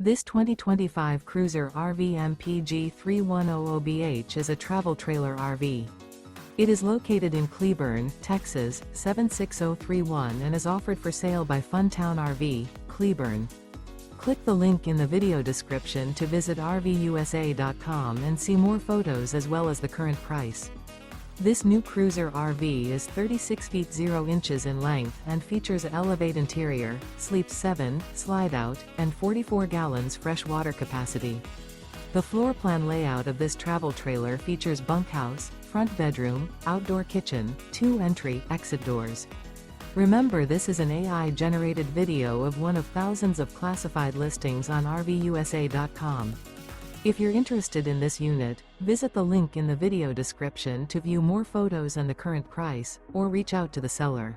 This 2025 Cruiser RV MPG 3100BH is a travel trailer RV. It is located in Cleburne, Texas, 76031 and is offered for sale by Funtown RV, Cleburne. Click the link in the video description to visit RVUSA.com and see more photos as well as the current price. This new Cruiser RV is 36 feet 0 inches in length and features an Elevate interior, sleeps 7, Slideout, and 44 gallons fresh water capacity. The floor plan layout of this travel trailer features bunkhouse, front bedroom, outdoor kitchen, 2 entry/exit doors. Remember, this is an AI-generated video of one of thousands of classified listings on RVUSA.com. If you're interested in this unit, visit the link in the video description to view more photos and the current price, or reach out to the seller.